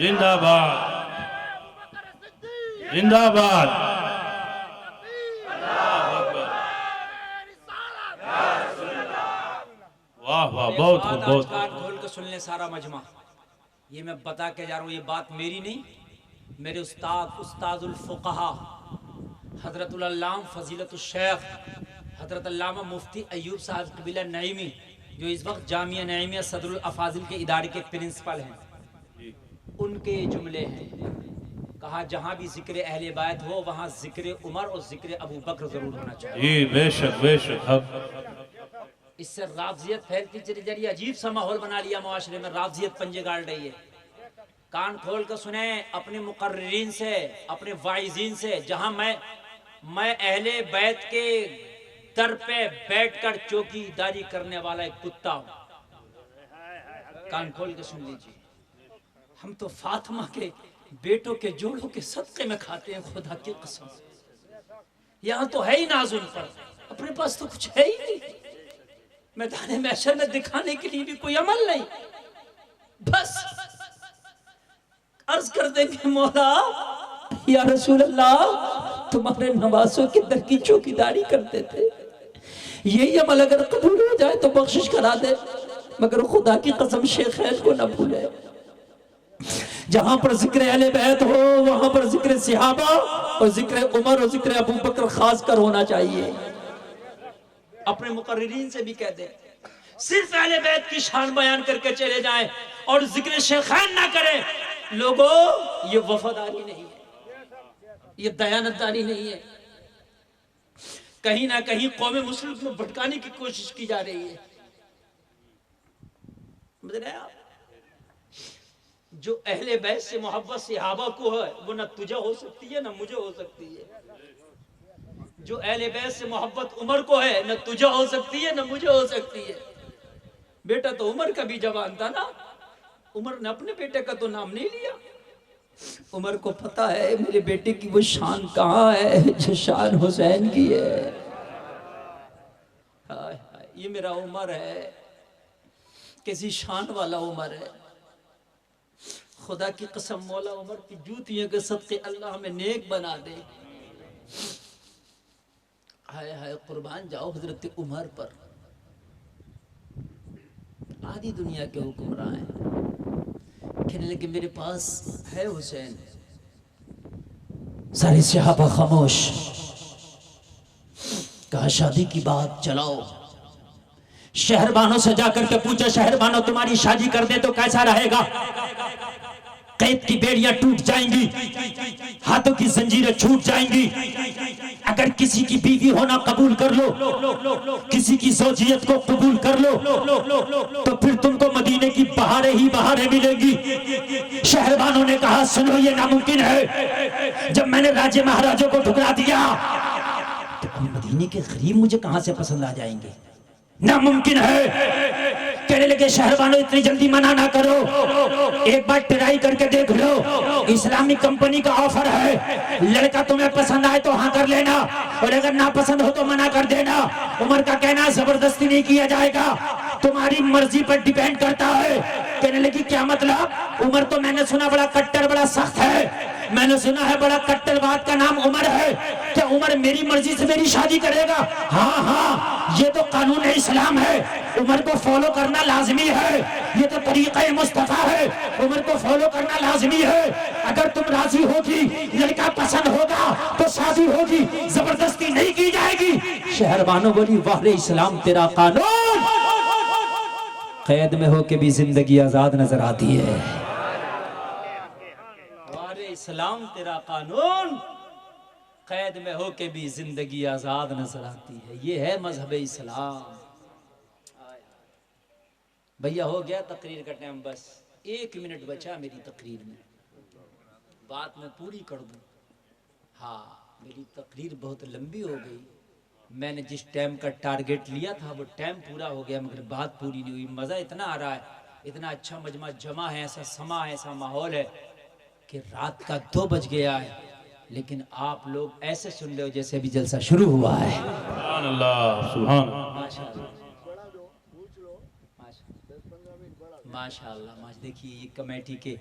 जिंदाबाद जिंदाबाद। वाह वाह, बहुत खूब, बहुत कान खोल के सुन ले सारा मजमा। ये मैं बता के जा रहा हूँ, ये बात मेरी नहीं, मेरे उस्तादुल फुक़हा हजरतुल अल्लामा फजीलतुल शेख हजरत अल्लामा मुफ्ती अय्यूब साहब कबीला नईमी, जो इस वक्त जामिया नईमिया सदरुल अफाजिल के इदारे के प्रिंसिपल हैं, उनके जुमले हैं। कहा जहाँ भी जिक्र अहले बैत हो वहाँ जिक्र उमर और जिक्र अबू बकर जरूर होना चाहिए। जी बेशक बेशक। इससे राफजियत फैलती चली जा रही है, अजीब सा माहौल बना लिया मुआशरे में, राफजियत पंजे गाड़ रही है। कान खोल कर सुने अपने मुकर्रिरीन से, अपने वाइजीन से, जहां मैं अहले बैत के दर पे बैठकर चौकीदारी करने वाला एक कुत्ता हूं। कान खोल के सुन लीजिए, हम तो फातिमा के बेटों के जोड़ों के सदके में खाते हैं, खुदा की कसम। यहां तो है ही नाज उन पर, अपने पास तो कुछ है ही नहीं। मैदान महशर में दिखाने के लिए भी कोई अमल नहीं, बस अर्ज कर देंगे मौला या रसूल अल्लाह तुम्हारे नवासों के दर की चौकीदारी करते थे, यही अमल अगर कबूल हो जाए तो बख्शिश करा दे, मगर खुदा की कसम शेखैन को न भूले। जहां पर जिक्र अहले बैत हो वहां पर जिक्र सहाबा और जिक्र उमर और जिक्र अबू बकर खास कर होना चाहिए। अपने मुकर्रिरीन से भी कह दे सिर्फ अहले बैत की शान बयान करके चले जाएं और जिक्र शेखैन ना करें। लोगों, ये वफादारी नहीं है, ये दयानतदारी नहीं है, कहीं ना कहीं कौम मुस्लिम को भटकाने की कोशिश की जा रही है। समझ रहे हैं आप? जो अहले बैत से मोहब्बत सहाबा को है वो ना तुझे हो सकती है ना मुझे हो सकती है। जो अहले बैत से मोहब्बत उमर को है न तुझे हो सकती है न मुझे हो सकती है। बेटा तो उमर का भी जवान था ना, उमर ने अपने बेटे का तो नाम नहीं लिया। उमर को पता है मेरे बेटे की वो शान कहाँ है जो शान हुसैन की है। हाय हाय, ये मेरा उमर है, किसी शान वाला उमर है। खुदा की कसम मौला उमर की जूतियों के सदके अल्लाह हमें नेक बना दे। हाय हाय, कुर्बान जाओ हजरत उमर पर। आधी दुनिया के हुक्मरान हैं, कहने लगे मेरे पास है हुसैन। सारे सहाबा खामोश। कहा शादी की बात चलाओ। शहरबानों से जाकर के पूछा, शहरबानों तुम्हारी शादी कर दे तो कैसा रहेगा? कैद की बेड़ियां टूट जाएंगी, हाथों की जंजीरें छूट जाएंगी। अगर किसी की बीवी होना कबूल कर लो, किसी की ज़ौजियत को कबूल कर लो, तो फिर तुमको मदीने की बहारें ही बहारें मिलेंगी। शहरबानों ने कहा सुनो, ये नामुमकिन है। जब मैंने राज्य महाराजों को ठुकरा दिया तो मदीने के गरीब मुझे कहां से पसंद आ जाएंगे? नामुमकिन है। कहने लगे शहरबानों इतनी जल्दी मना ना करो, एक बार ट्राई करके देख लो। इस्लामी कंपनी का ऑफर है, लड़का तुम्हें पसंद आए तो हाँ कर लेना और अगर ना पसंद हो तो मना कर देना। उमर का कहना जबरदस्ती नहीं किया जाएगा, तुम्हारी मर्जी पर डिपेंड करता है। कहने लगी क्या मतलब? उमर तो मैंने सुना बड़ा कट्टर, बड़ा सख्त है। मैंने सुना है बड़ा कट्टरवाद का नाम उमर है। क्या उमर मेरी मर्जी से मेरी शादी करेगा? हाँ हाँ, ये तो कानून इस्लाम है, उमर को फॉलो करना लाजमी है। ये तो तरीक़े मुस्तफा है, उमर को फॉलो करना लाजमी है। अगर तुम राजी होगी, लड़का पसंद होगा तो शादी होगी, जबरदस्ती नहीं की जाएगी। शहरबानों बोली वाह रे इस्लाम, तेरा कानून। कैद में होके भी जिंदगी आजाद नजर आती है। इस्लाम तेरा कानून, कैद में होके भी जिंदगी आजाद नजर आती है। ये है मजहब इस्लाम। भैया हो गया तकरीर का टाइम, बस 1 मिनट बचा मेरी तकरीर में, बात मैं पूरी कर दूं। हाँ, मेरी तकरीर बहुत लंबी हो गई। मैंने जिस टाइम का टारगेट लिया था वो टाइम पूरा हो गया, मगर बात पूरी नहीं हुई। मज़ा इतना आ रहा है, इतना अच्छा मजमा जमा है, ऐसा समा है, ऐसा माहौल है कि रात का 2 बज गया है, लेकिन आप लोग ऐसे सुन रहे हो जैसे अभी जलसा शुरू हुआ है। सुभान अल्लाह, सुभान अल्लाह। माशाअल्लाह। माशाल्लाह माशा देखिए ये कमेटी के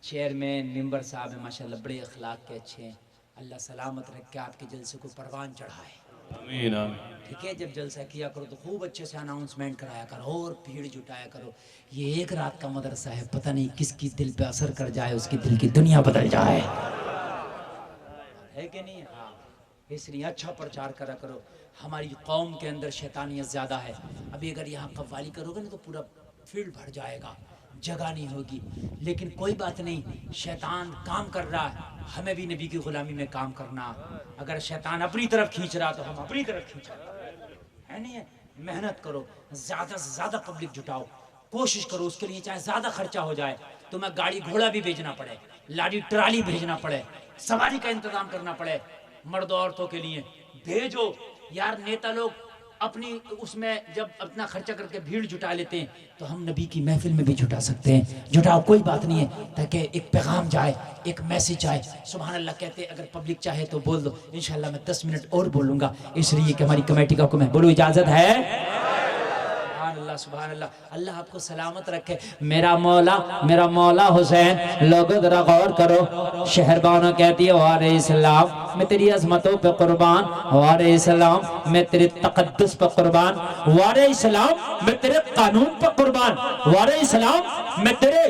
चेयरमैन मेंबर साहब हैं माशाल्लाह, बड़े अखलाक के अच्छे हैं। अल्लाह सलामत रख के आपके जलसे को परवान चढ़ाए। आमीन आमीन। ठीक है, जब जलसा किया करो तो खूब अच्छे से अनाउंसमेंट कराया करो और भीड़ जुटाया करो। ये एक रात का मदरसा है, पता नहीं किसकी दिल पे असर कर जाए, उसकी दिल की दुनिया बदल जाए, है कि नहीं? हाँ, इसलिए अच्छा प्रचार करा करो। हमारी कौम के अंदर शैतानियत ज़्यादा है। अभी अगर यहाँ कव्वाली करोगे ना तो पूरा फील्ड भर जाएगा, जगह नहीं होगी। लेकिन कोई बात नहीं, शैतान काम कर रहा है, हमें भी नबी की गुलामी में काम करना। अगर शैतान अपनी तरफ खींच रहा तो हम अपनी तरफ खींच रहे है नहीं है। मेहनत करो, ज़्यादा से ज़्यादा पब्लिक जुटाओ, कोशिश करो उसके लिए, चाहे ज़्यादा खर्चा हो जाए, तुम्हें गाड़ी घोड़ा भी भेजना पड़े, लाडी ट्राली भेजना पड़े, सवारी का इंतजाम करना पड़े, मर्द औरतों के लिए भेजो यार। नेता लोग अपनी उसमें जब अपना खर्चा करके भीड़ जुटा लेते हैं तो हम नबी की महफिल में भी जुटा सकते हैं। जुटाओ, कोई बात नहीं है, ताकि एक पैगाम जाए, एक मैसेज आए। सुभान अल्लाह कहते, अगर पब्लिक चाहे तो बोल दो, इंशाल्लाह मैं 10 मिनट और बोलूँगा, इसलिए कि हमारी कमेटी का हुक्म है। बोलो, इजाज़त है? सुभान अल्लाह, अल्लाह आपको सलामत रखे। मेरा मौला हुसैन। लोगों जरा गौर करो, शहरबानो कहती है वारे इस्लाम मैं तेरी अजमतों पे कुर्बान, वारे इस्लाम मैं तेरे तकद्दुस पे कुर्बान, वारे इस्लाम मैं तेरे कानून पे कुर्बान, वारे इस्लाम मैं तेरे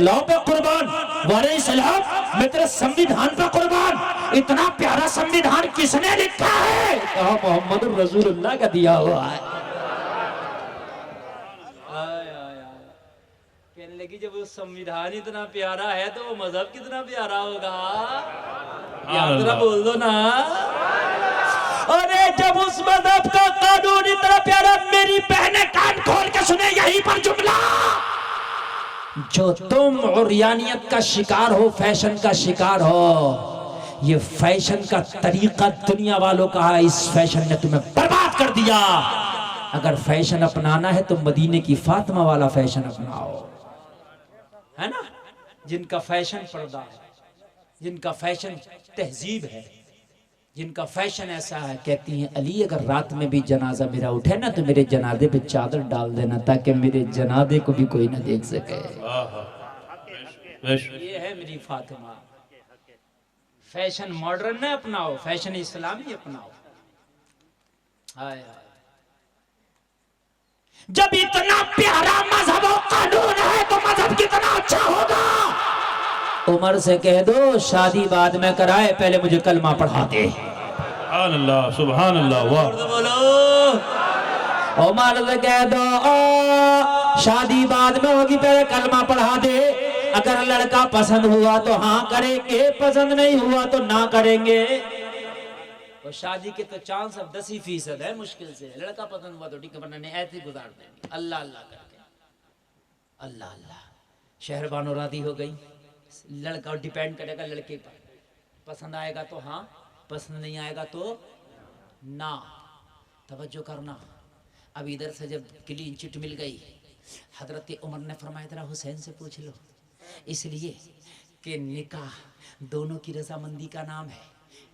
लॉ पे कुर्बान, वारे इस्लाम मैं तेरे संविधान पे कुर्बान। इतना प्यारा संविधान किसने लिखा है? कहा मोहम्मद रसूलुल्लाह का दिया हुआ है। कहने लगी जब वो संविधान इतना प्यारा है तो वो मजहब कितना प्यारा होगा, याद जरा बोल दो ना। अरे जब उस मजहब का कानून इतना प्यारा, मेरी बहनें कान खोल के सुने यहीं पर जुमला, जो तुम उर्यानियत का शिकार हो, फैशन का शिकार हो, ये फैशन का तरीका दुनिया वालों का है, इस फैशन ने तुम्हें बर्बाद कर दिया। अगर फैशन अपनाना है तो मदीने की फातिमा वाला फैशन अपनाओ, है ना? जिनका फैशन पर्दा है, जिनका फैशन तहजीब है, जिनका फैशन ऐसा है, कहती हैं अली अगर रात में भी जनाजा मेरा उठे ना तो मेरे जनाजे पे चादर डाल देना ताकि मेरे जनाजे को भी कोई ना देख सके। ये है मेरी फातिमा। फैशन मॉडर्न न अपनाओ, फैशन इस्लामी अपनाओ। हाय जब इतना प्यारा मजहब और कानून है तो मजहब कितना अच्छा होगा। उमर से कह दो शादी बाद में कराए, पहले मुझे कलमा पढ़ा दे। सुभान अल्लाह, वाह। बोलो, उमर से कह दो शादी बाद में होगी, पहले कलमा पढ़ा दे। अगर लड़का पसंद हुआ तो हाँ करेंगे, पसंद नहीं हुआ तो ना करेंगे। और शादी के तो चांस अब 10% है, मुश्किल से। लड़का पसंद हुआ तो ठीक है, वरना नहीं ऐसे गुजार देंगे अल्लाह अल्लाह करके। अल्लाह अल्लाह। शहरबानो राजी हो गई। लड़का डिपेंड करेगा लड़के पर, पसंद आएगा तो हाँ, पसंद नहीं आएगा तो ना। तवज्जो करना। अब इधर से जब क्लीन चिट मिल गई, हजरत उमर ने फरमाया जरा हुसैन से पूछ लो, इसलिए कि निकाह दोनों की रजामंदी का नाम है।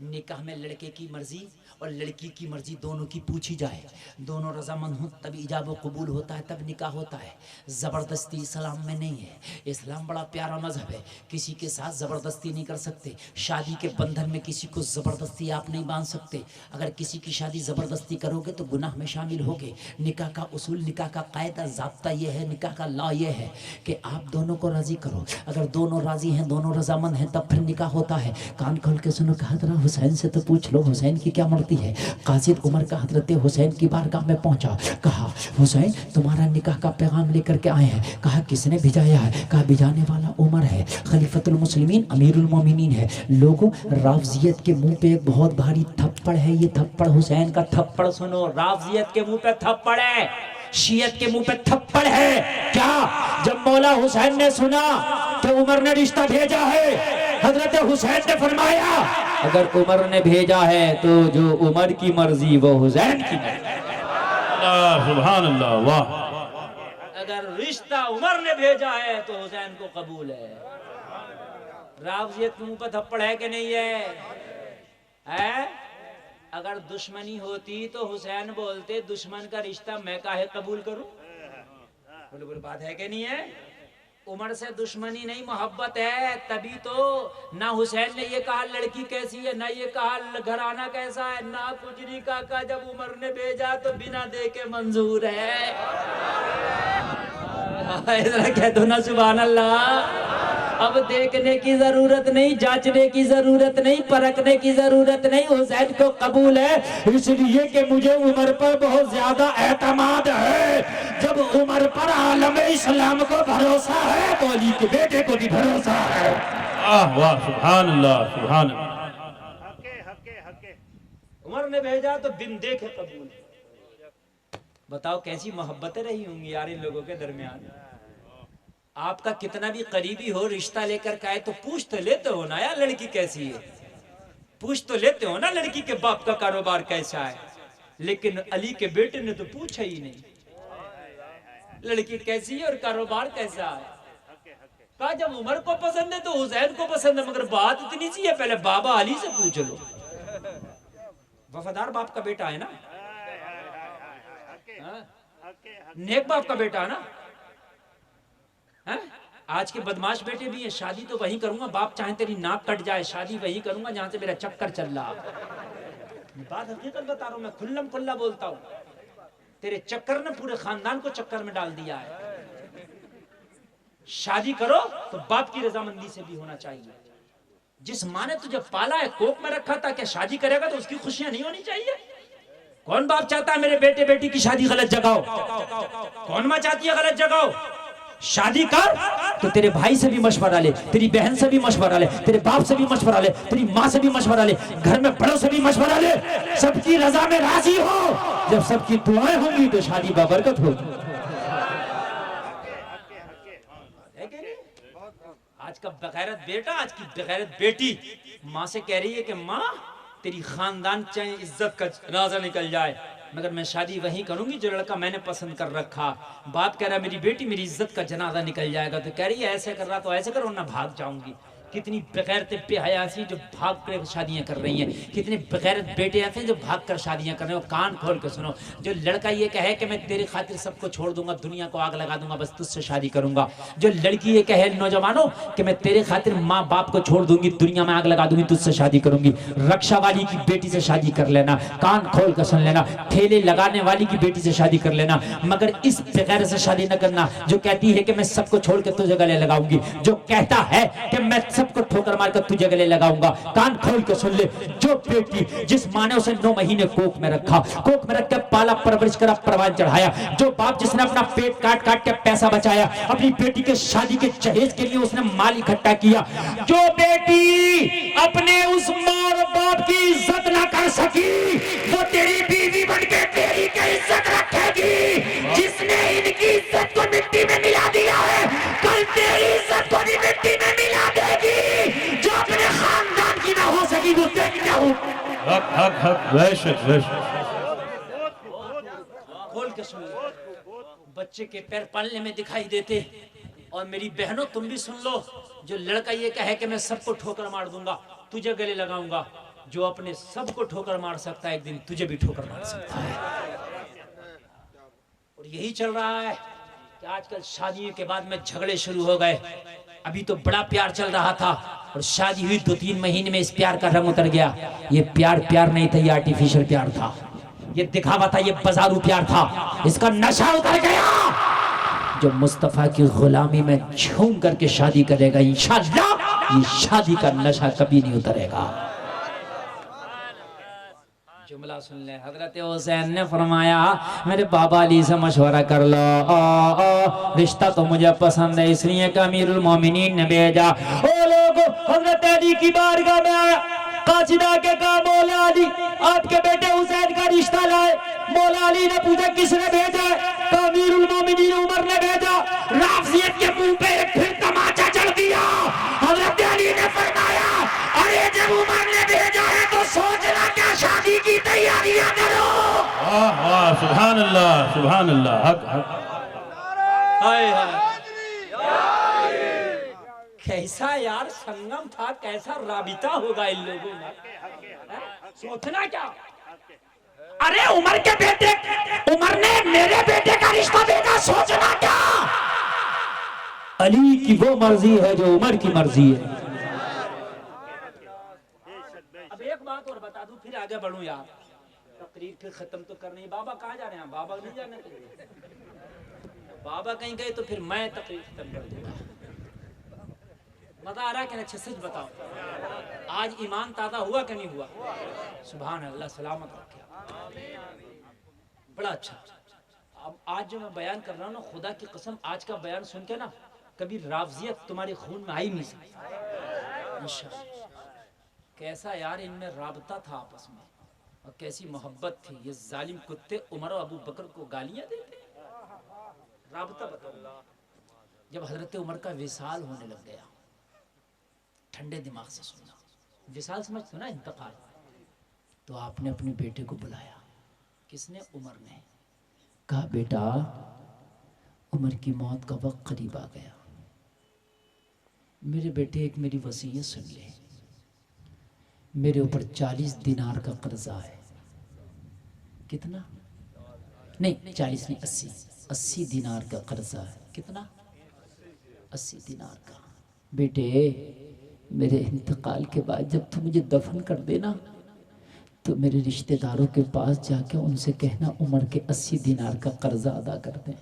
निकाह में लड़के की मर्जी और लड़की की मर्जी दोनों की पूछी जाए, दोनों रजामंद हो तब इजाब व कबूल होता है, तब निकाह होता है। ज़बरदस्ती इस्लाम में नहीं है। इस्लाम बड़ा प्यारा मजहब है, किसी के साथ ज़बरदस्ती नहीं कर सकते। शादी के बंधन में किसी को ज़बरदस्ती आप नहीं बांध सकते। अगर किसी की शादी ज़बरदस्ती करोगे तो गुनाह में शामिल होगे। निकाह का उसूल, निकाह का कायदा ज़ाब्ता ये है, निकाह का लॉ ये है कि आप दोनों को राज़ी करो। अगर दोनों राज़ी हैं, दोनों रजामंद हैं, तब फिर निकाह होता है। कान खोल के सुनो, कहा जरा हुसैन से तो पूछ लो हुसैन की क्या मर्जी है। कासिद उमर का हजरत हुसैन की बारगाह में पहुंचा, कहा हुसैन तुम्हारा निकाह का पैगाम लेकर के आए हैं। कहा किसने भिजाया है? कहा भिजाने वाला उमर है, खलीफतुल मुस्लिमीन, अमीरुल मोमिनीन है। लोगों, रावजियत के मुंह पे एक बहुत भारी थप्पड़ है। ये थप्पड़ हुसैन का थप्पड़ सुनो, रावजियत के मुंह पे थप्पड़ है, शियत के मुंह पे थप्पड़ है। क्या? जब मौला हुसैन ने सुना कि उमर ने रिश्ता भेजा है, हजरत हुसैन ने फरमाया अगर उमर ने भेजा है तो जो उमर की मर्जी वो हुसैन की मर्जी। सुभान अल्लाह, वाह। अगर रिश्ता उमर ने भेजा है तो हुसैन को कबूल है। रावजियत मुंह पर थप्पड़ है कि नहीं है? अगर दुश्मनी होती तो हुसैन बोलते दुश्मन का रिश्ता मैं काहे कबूल करूं? बोले बोले बात है कि नहीं है? उमर से दुश्मनी नहीं मोहब्बत है। तभी तो ना हुसैन ने ये कहा लड़की कैसी है, ना ये कहा घराना कैसा है, ना कुछ नहीं कहा। जब उमर ने भेजा तो बिना देखे मंजूर है। इधर कह दो ना सुभान अल्लाह। अब देखने की जरूरत नहीं, जांचने की जरूरत नहीं, परखने की जरूरत नहीं। हुसैन को कबूल है इसलिए कि मुझे उमर पर बहुत ज्यादा एतमाद है। जब उमर पर आलम इस्लाम को भरोसा है तो अली के बेटे को भी भरोसा है। वाह सुभान अल्लाह सुभान अल्लाह। उमर ने भेजा तो बिन देखे कबूल। बताओ कैसी मोहब्बतें रही होंगी यार इन लोगों के दरमियान। आपका कितना भी करीबी हो, रिश्ता लेकर के आए तो पूछ तो लेते हो ना यार लड़की कैसी है, पूछ तो लेते हो ना लड़की के बाप का कारोबार कैसा है। लेकिन अली के बेटे ने तो पूछा ही नहीं लड़की कैसी है और कारोबार कैसा है। कहा जब उमर को पसंद है तो हुसैन को पसंद है, मगर बात इतनी सी है पहले बाबा अली से पूछ लो। वफादार बाप का बेटा है ना, नेक बाप का बेटा है ना। है? आज के बदमाश बेटे भी है, शादी तो वही करूंगा बाप चाहे तेरी नाक कट जाए, शादी वही करूंगा जहां से मेरा चक्कर चल रहा। बात हकीकत बता रहा हूं मैं, खुल्लम खुल्ला बोलता हूं। तेरे चक्कर ने पूरे खानदान को चक्कर में डाल दिया है। शादी करो तो बाप की रजामंदी से भी होना चाहिए। जिस माँ ने तुझे पाला है, कोख में रखा था, क्या शादी करेगा तो उसकी खुशियां नहीं होनी चाहिए? कौन बाप चाहता है मेरे बेटे बेटी की शादी गलत जगाओ? कौन माँ चाहती है गलत जगाओ? शादी कर तो तेरे भाई से भी मशवरा ले, तेरी बहन से भी मशवरा ले, तेरे बाप से भी मशवरा ले, तेरी माँ से भी मशवरा ले, घर में बड़ों से भी मशवरा ले। सबकी रजा में राजी हो। जब सबकी दुआएं होंगी तो शादी बाबरकत होगी। आज का बगैरत बेटा, आज की बगैरत बेटी माँ से कह रही है कि माँ तेरी खानदान चाहे इज्जत का जनाजा निकल जाए, मगर मैं शादी वही करूंगी जो लड़का मैंने पसंद कर रखा। बाप कह रहा मेरी बेटी मेरी इज्जत का जनाजा निकल जाएगा, तो कह रही है ऐसे कर रहा तो ऐसे करो ना भाग जाऊंगी। कितनी बेगैरत बेहयासी जो भाग कर शादियां कर रही हैं, कितने बेगैरत बेटे ऐसे हैं जो भाग कर शादियां कर रहे हो। कान खोल के सुनो, जो लड़का ये कहे कि मैं तेरी खातिर सबको छोड़ दूंगा, दुनिया को आग लगा दूंगा, बस तुझसे शादी करूंगा। जो लड़की ये कहे नौजवानों कि मैं तेरे खातिर माँ बाप को छोड़ दूंगी, दुनिया में आग लगा दूंगी, तुझसे शादी करूंगी। रक्षा वाली की बेटी से शादी कर लेना, कान खोल कर सुन लेना। ठेले लगाने वाली की बेटी से शादी कर लेना, मगर इस बेगैरत से शादी न करना जो कहती है कि मैं सबको छोड़ के तुझे गले लगाऊंगी, जो कहता है कि मैं सबको ठोकर मारकर तुझे गले लगाऊंगा। कान खोल के सुन ले, जो बेटी जिस माँ ने उसे 9 महीने कोख में रखा, कोख में रखकर पाला परवरिश करा, परवान चढ़ाया, जो बाप जिसने अपना पेट काट काट के पैसा बचाया, अपनी बेटी के शादी के जहेज के लिए उसने माल इकट्ठा किया, जो बेटी अपने उस माँ और बाप की इज्जत ना कर सकी, वो तेरी बीवी बनके तेरी क्या इज्जत रखेगी? जिसने इनकी इज्जत को मिट्टी में मिला दिया है, कल तेरी इज्जत को भी मिट्टी में मिला देगी। जो अपने खानदान की ना हो सकी वो तेरी क्या हो? हक हक हक बेशक बेशक। खोल के सुन लो, बच्चे के पैर पालने में दिखाई देते। और मेरी बहनों तुम भी सुन लो, जो लड़का ये कहे कि मैं सबको ठोकर मार दूंगा, तुझे गले लगाऊंगा, जो अपने सबको ठोकर मार सकता है एक दिन तुझे भी ठोकर मार सकता है। और यही चल रहा है कि आजकल शादियों के बाद में झगड़े शुरू हो गए। अभी तो बड़ा प्यार चल रहा था और शादी हुई 2-3 महीने में इस प्यार का रंग उतर गया। ये प्यार प्यार नहीं था, ये आर्टिफिशियल प्यार था, ये दिखावा था, ये बाजारू प्यार था, इसका नशा उतर गया। जो मुस्तफा की गुलामी में झूम करके शादी करेगा, इंशाअल्लाह ये शादी का नशा कभी नहीं उतरेगा। जुमला सुन ले, हजरत हुसैन ने फरमाया मेरे बाबा अली से मशवरा कर लो, रिश्ता तो मुझे पसंद है, इसलिए कि अमीरुल मोमिनीन ने भेजा। ओ लोगों, हजरत अली की बारगाह में आया, कासिदा के कहा मौला अली आपके बेटे हुसैन का रिश्ता लाए। मौला अली ने पूछा किसने भेजा? तो अमीरुल मोमिनीन उमर ने भेजा। राफियत के मुंह पे एक फिर तमाचा चढ़ दिया। हजरत अली ने फरमाया अरे जब उमर ने भेजा है तो सोचना क्या, शादी की तैयारियां करो। वाह वाह सुभान अल्लाह सुभान अल्लाह। हक हक। हाय हाय, कैसा यार संगम था, कैसा राबिता होगा इन लोगों में। सोचना क्या, अरे उमर के बेटे, उमर ने मेरे बेटे का रिश्ता भेजा, सोचना क्या। अली की वो मर्जी है जो उमर की मर्जी है। अब एक बात और बता दूं फिर आगे बढ़ूं यार, तकरीर फिर खत्म तो करनी। बाबा कहाँ जा रहे हैं? बाबा नहीं जाने चाहिए, बाबा कहीं गए तो फिर मैं तकरीर खत्म कर दूंगा। मजा आ रहा है कि अच्छे सच बताओ, आज ईमान ताज़ा हुआ कि नहीं हुआ? सुभान अल्लाह, सलामत रखे, बड़ा अच्छा। अब आज जो मैं बयान कर रहा हूँ ना, खुदा की कसम आज का बयान सुन के ना कभी रावजियत तुम्हारे खून में आई नहीं सकती इंशाअल्लाह। कैसा यार इनमें राबता था आपस में, और कैसी मोहब्बत थी। ये जालिम कुत्ते उमर और अबू बकर को गालियां देते, राबता बताओ। जब हजरत उमर का विसाल होने लग गया, ठंडे दिमाग से सुनना, विसाल समझते हो ना, इंतकाल, तो आपने अपने बेटे को बुलाया। किसने? उमर ने। कहा बेटा, उमर की मौत का वक्त करीब आ गया, मेरे बेटे एक मेरी वसीयत सुन ले। मेरे ऊपर 40 दिनार का कर्जा है। कितना? नहीं 40 नहीं, 80 दिनार का कर्जा है। कितना? 80 दिनार का। बेटे, मेरे इंतकाल के बाद जब तू मुझे दफन कर देना तो मेरे रिश्तेदारों के पास जाके उनसे कहना उमर के 80 दिनार का कर्जा अदा कर दें।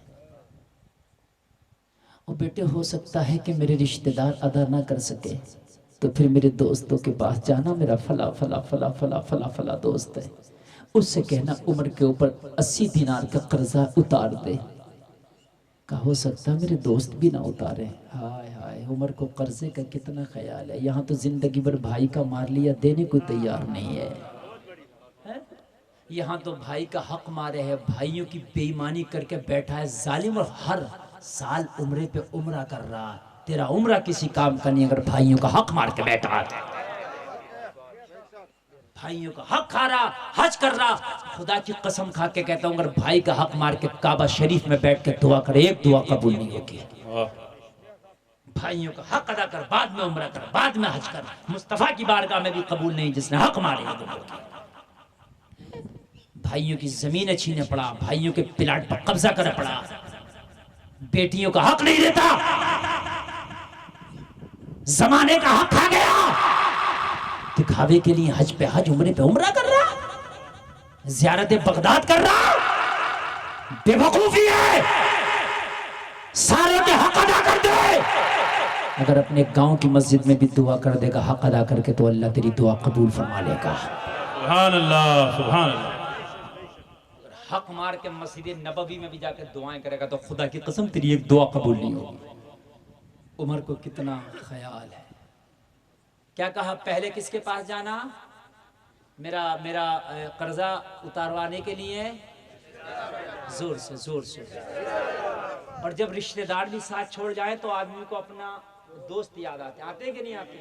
और बेटे, हो सकता है कि मेरे रिश्तेदार अदा ना कर सके तो फिर मेरे दोस्तों के पास जाना, मेरा फला फला फला फला फला फला दोस्त है, उससे कहना उमर के ऊपर 80 दिनार का कर्जा उतार दे। का हो सकता मेरे दोस्त भी ना उतारे। हाय हाय, उमर को कर्जे का कितना ख्याल है। यहाँ तो जिंदगी भर भाई का मार लिया, देने को तैयार नहीं है। यहाँ तो भाई का हक मारे है, भाइयों की बेईमानी करके बैठा है जालिम, और हर साल उम्रे पे उम्रा कर रहा। तेरा उम्रा किसी काम का नहीं अगर भाइयों का हक मार के बैठा है। भाइयों का हक खा रहा, हज कर रहा। खुदा की कसम खा के कहता हूं, अगर भाई का हक मार के काबा शरीफ में बैठ के दुआ करे, एक दुआ कबूल नहीं होगी। भाइयों का हक अदा कर, बाद में उम्रा कर, बाद में हज कर। मुस्तफा की बारगाह में भी कबूल नहीं जिसने हक मारे। भाइयों की जमीनें छीने पड़ा, भाइयों के प्लाट पर कब्जा कर पड़ा, बेटियों का हक नहीं देता, जमाने का हक खा गया। दिखावे के लिए हज पे हज, उम्रे पे उम्रा कर रहा, ज़ियारत बगदाद कर रहा। बेवकूफी है। सारे के हक अदा कर दे। अगर अपने गांव की मस्जिद में भी दुआ कर देगा हक अदा करके, तो अल्लाह तेरी दुआ कबूल फरमा लेगा। सुभान अल्लाह, सुभान अल्लाह। हक मार के मस्जिद नबवी में भी जाकर दुआएं करेगा तो खुदा की कसम तेरी एक दुआ कबूल नहीं होगी। उमर को कितना ख्याल है। क्या कहा? पहले किसके पास जाना? मेरा मेरा कर्जा उतारवाने के लिए, जोर से जोर से। और जब रिश्तेदार भी साथ छोड़ जाए तो आदमी को अपना दोस्त याद आते, आते कि नहीं आते?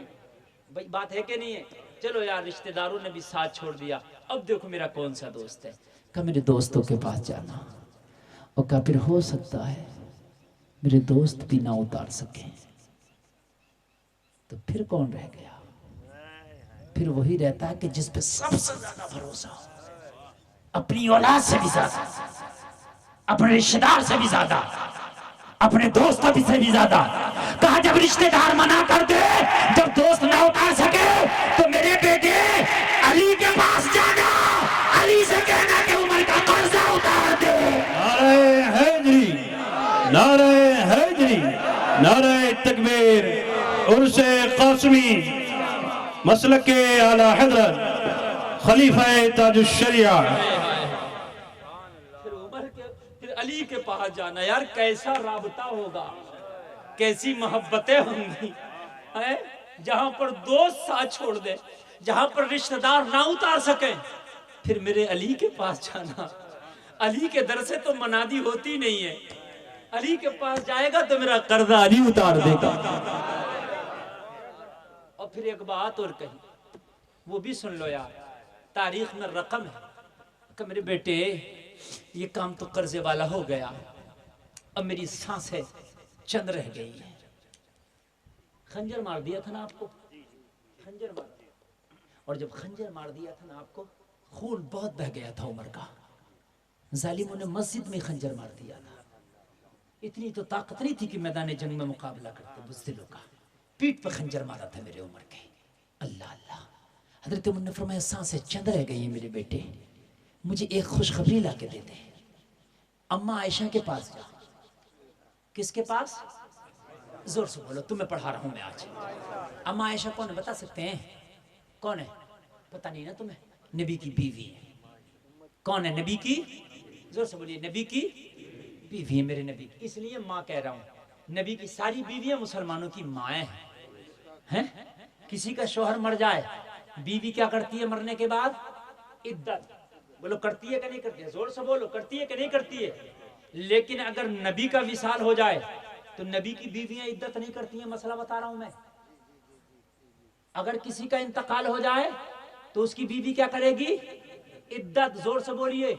भाई बात है कि नहीं है? चलो यार, रिश्तेदारों ने भी साथ छोड़ दिया, अब देखो मेरा कौन सा दोस्त है। कहा मेरे दोस्तों के पास जाना। और कहा फिर हो सकता है मेरे दोस्त भी ना उतार सके, तो फिर कौन रह गया? फिर वही रहता है कि जिस पे सबसे ज्यादा भरोसा हो, अपनी औलाद से भी ज्यादा, अपने रिश्तेदार से भी ज्यादा, अपने दोस्तों से भी ज्यादा। कहा जब रिश्तेदार मना कर दे, जब दोस्त ना उतार सके, तो मेरे बेटे अली के पास जाना, अली से कहना कि उमर का कर्जा उतार दे। नारे हैदरी, नारे हैदरी, नारे तकबीर, उर्से कासमी, मसलक के आला हजरत खलीफा ताजुश शरिया। फिर उमर के, फिर अली के पास जाना। यार कैसा राबता होगा, कैसी मोहब्बतें होंगी, हैं? जहां पर दोस्त साथ छोड़ दे, जहां पर रिश्तेदार ना उतार सके, फिर मेरे अली के पास जाना। अली के दर से तो मनादी होती नहीं है। अली के पास जाएगा तो मेरा कर्जा अली उतार देगा। और फिर एक बात और कही, वो भी सुन लो यार, तारीख में रकम है कि मेरे बेटे ये काम तो कर्जे वाला हो गया, अब मेरी सांसें चंद रह गई है। खंजर मार दिया था ना आपको, खंजर मार दिया, और जब खंजर मार दिया था ना आपको, खून बहुत बह गया था उमर का। जालिमों ने मस्जिद में खंजर मार दिया था। इतनी तो ताकत नहीं थी कि मैदान जंग में मुकाबला करते बुज़दिलों का। पीठ पर खंजर मारा था मेरे उमर के। अल्लाह अल्लाह। हजरत उमर ने फरमाया सांसें चंद रह गई हैं मेरे बेटे, मुझे एक खुशखबरी ला के दे दे। अम्मा आयशा के पास जा। किसके पास? जोर से बोलो, तुम्हें पढ़ा रहा हूं मैं आज। अम्मा आयशा कौन है बता सकते हैं? कौन है? पता नहीं ना तुम्हें? नबी की बीवी है। कौन है नबी की? जोर से बोलिए। नबी की बीवी है मेरे नबी की। इसलिए माँ कह रहा हूं, नबी की सारी बीवियां मुसलमानों की माएँ हैं। किसी का शोहर मर जाए, बीवी क्या करती है मरने के बाद? इद्दत। बोलो करती है कि नहीं करती है? जोर से बोलो, करती है कि नहीं करती है? लेकिन अगर नबी का विसाल हो जाए तो नबी की बीवियां इद्दत नहीं करती हैं। मसला बता रहा हूं मैं। अगर किसी का इंतकाल हो जाए तो उसकी बीवी क्या करेगी? इद्दत। जोर से बोलिए।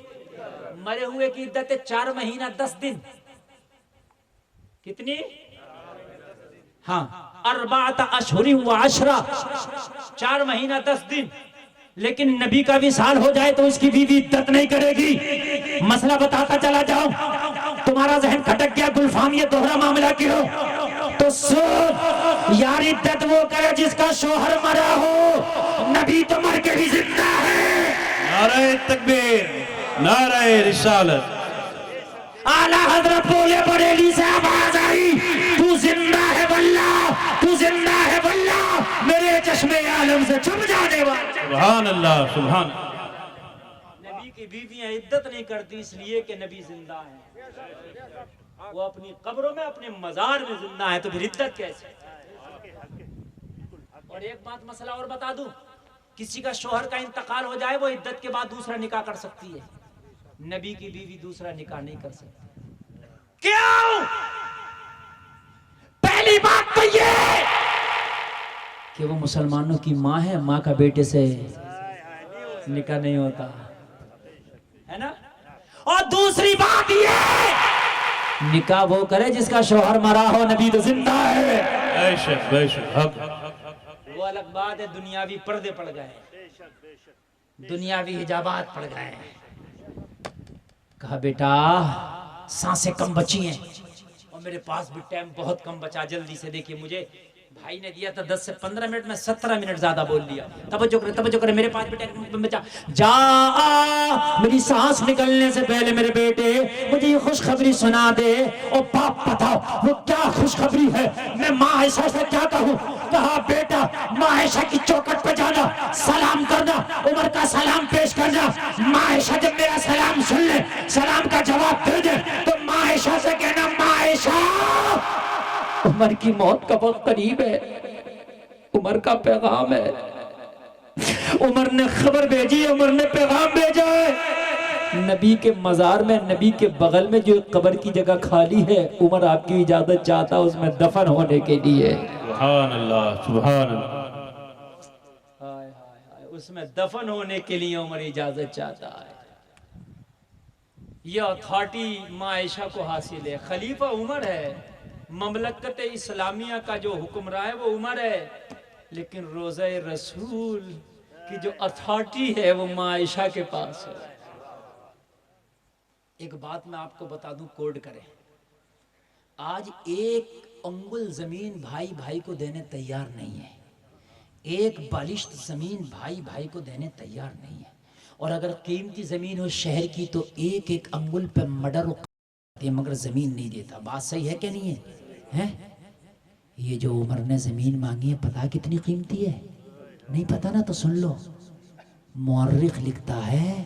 मरे हुए की इद्दत है 4 महीना 10 दिन। कितनी? हाँ, 4 अशहुरिन व अशरा, 4 महीना 10 दिन। लेकिन नबी का विसाल हो जाए तो उसकी बीवी इद्दत नहीं करेगी। मसला बताता चला जाऊं, तुम्हारा जहन खटक गया गुलफाम ये दोहरा मामला क्यों? तो सुन यार, इद्दत वो करे जिसका शोहर मरा हो। नबी तो मर के भी जिंदा है। नारे तकबीर, नारे रिसालत। आला हजरत बोले, बरेली से आवाज आई, तू जिंदा है वल्लाह, तू जिंदा है वल्लाह, मेरे चश्मे आलम से छुप जाने वाला। सुभान अल्लाह, सुभान। नबी की बीवियां इद्दत नहीं करती इसलिए कि नबी जिंदा है। वो अपनी कब्रों में, अपने मजार में जिंदा है, तो फिर इद्दत कैसे? और एक बात मसला और बता दूं, किसी का शोहर का इंतकाल हो जाए वो इद्दत के बाद दूसरा निकाह कर सकती है। नबी की बीवी दूसरा निकाह नहीं कर सकती। क्यों? पहली बात तो ये कि वो मुसलमानों की माँ है, माँ का बेटे से निकाह नहीं होता है ना। और दूसरी बात ये, निकाह वो करे जिसका शोहर मरा हो, नबी तो जिंदा है। बेशक बेशक, हक। वो अलग बात है, दुनियावी पर्दे पड़ गए, दुनियावी हिजाबात पड़ गए। कहा बेटा सांसें कम बची हैं और मेरे पास भी टाइम बहुत कम बचा, जल्दी से देखिए। मुझे भाई ने दिया था 10 से 15 मिनट में 17 मिनट ज्यादा बोल लिया। तवज्जो करे, मेरे पास भी टाइम बचा। जा मेरी सांस निकलने से पहले मेरे बेटे मुझे ये खुशखबरी सुना दे। और बाप बताओ वो क्या खुशखबरी है? मैं माँ आयशा से क्या कहूँ? कहा बेटा माँ आयशा की चौखट पे जाना, सलाम करना, उमर का सलाम पेश करना। माँ आयशा जब मेरा सलाम सुन ले, सलाम का जवाब दे दे, तो माँ आयशा से कहना, माँ आयशा उमर की मौत का वक्त करीब है, उमर का पैगाम है। उमर ने खबर भेजी, उमर ने पैगाम भेजा है। नबी के मजार में, नबी के बगल में जो कब्र की जगह खाली है, उमर आपकी इजाजत चाहता है उसमें दफन होने के लिए। सुभान अल्लाह, सुभान अल्लाह। हाय हाय हाय, उसमें दफन होने के लिए उमर इजाजत चाहता है। यह अथॉरिटी माँ आयशा को हासिल है। खलीफा उमर है, ममलकत इस्लामिया का जो हुक्मरान है वो उमर है, लेकिन रोज़ा रसूल की जो अथॉरिटी है वो माँ आयशा के पास है। एक बात मैं आपको बता दूं, कोड करें, आज एक अंगुल जमीन भाई भाई को देने तैयार नहीं है, एक बालिश्त जमीन भाई भाई को देने तैयार नहीं है। और अगर कीमती जमीन हो शहर की तो एक एक अंगुल पे मर्डर, मगर जमीन नहीं देता। बात सही है क्या नहीं है? हैं? ये जो उमर ने जमीन मांगी है पता कितनी कीमती है? नहीं पता ना तो सुन लो। मुअर्रिख लिखता है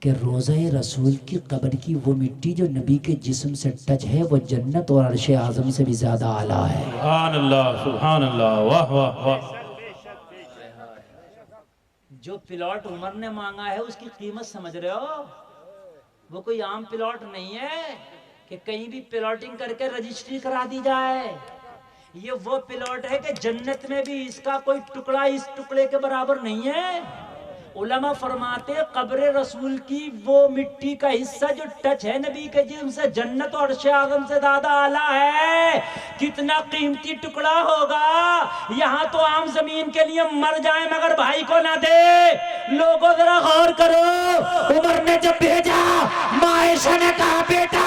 कि रोज़े रसूल की कब्र की वो मिट्टी जो नबी के जिस्म से टच है वो जन्नत और अर्शे आज़म से भी ज्यादा आला है। सुभान अल्लाह, सुभान अल्लाह, वाह वाह वाह। जो प्लॉट उमर ने मांगा है उसकी कीमत समझ रहे हो? वो कोई आम प्लॉट नहीं है कि कहीं भी प्लॉटिंग करके रजिस्ट्री करा दी जाए। ये वो प्लॉट है कि जन्नत में भी इसका कोई टुकड़ा इस टुकड़े के बराबर नहीं है। उलमा फरमाते कब्र रसूल की वो मिट्टी का हिस्सा जो टच है नबी के जिस्म से जन्नत और अर्श आज़म से ज्यादा आला है। कितना कीमती टुकड़ा होगा। यहाँ तो आम जमीन के लिए मर जाए मगर भाई को ना दे। लोगों जरा गौर करो, उमर ने जब भेजा माँ आयशा ने कहा बेटा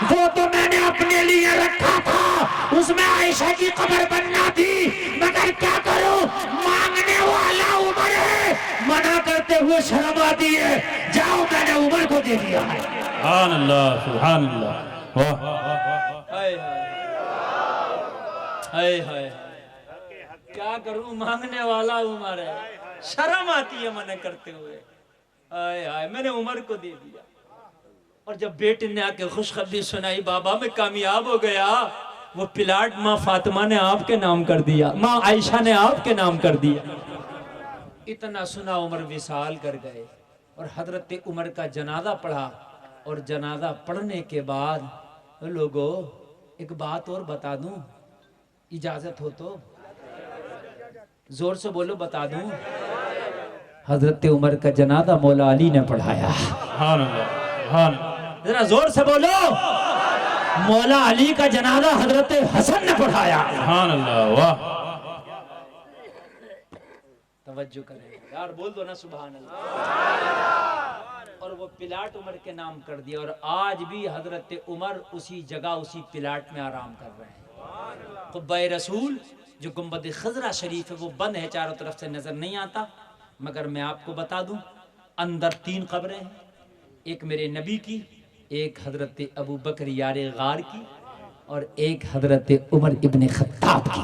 वो तो मैंने अपने लिए रखा था, उसमें आयशा की कब्र बनना थी, मगर क्या करूं मांगने वाला उमर है, मना करते हुए शर्म आती है। जाओ मैंने उमर को दे दिया है। सुभान अल्लाह सुभान अल्लाह। वाह हाय हाय हाय, क्या करूं मांगने वाला उमर है, शर्म आती है मना करते हुए। हाय हाय मैंने उमर को दे दिया। और जब बेटे ने आके खुशखबरी सुनाई बाबा मैं कामयाब हो गया, वो प्लाट माँ फातिमा ने आपके नाम कर दिया, माँ आयशा ने आपके नाम कर दिया। इतना सुना उमर विसाल कर गए और हजरत उमर का जनाजा पढ़ा। और जनाजा पढ़ने के बाद लोगों एक बात और बता दूं, इजाजत हो तो जोर से बोलो बता दूं। हजरत उमर का जनाजा मौला अली ने पढ़ाया। सुभान अल्लाह सुभान अल्लाह। जरा जोर से बोलो, मौला अली का जनाजा हजरत हसन ने पढ़ाया। सुभान अल्लाह। वाह तवज्जो करें यार, बोल दो ना सुभान अल्लाह। और वो प्लाट उमर के नाम कर दिया। और आज भी हजरत उमर उसी जगह उसी प्लाट में आराम कर रहे हैं। कुब्बा रसूल जो गुंबद खजरा शरीफ है वो बंद है, चारों तरफ से नजर नहीं आता, मगर मैं आपको बता दूं अंदर 3 कब्रें हैं, एक मेरे नबी की, एक हजरत अबू बकर यार गार की और एक हजरत उमर इब्ने खत्ताब की।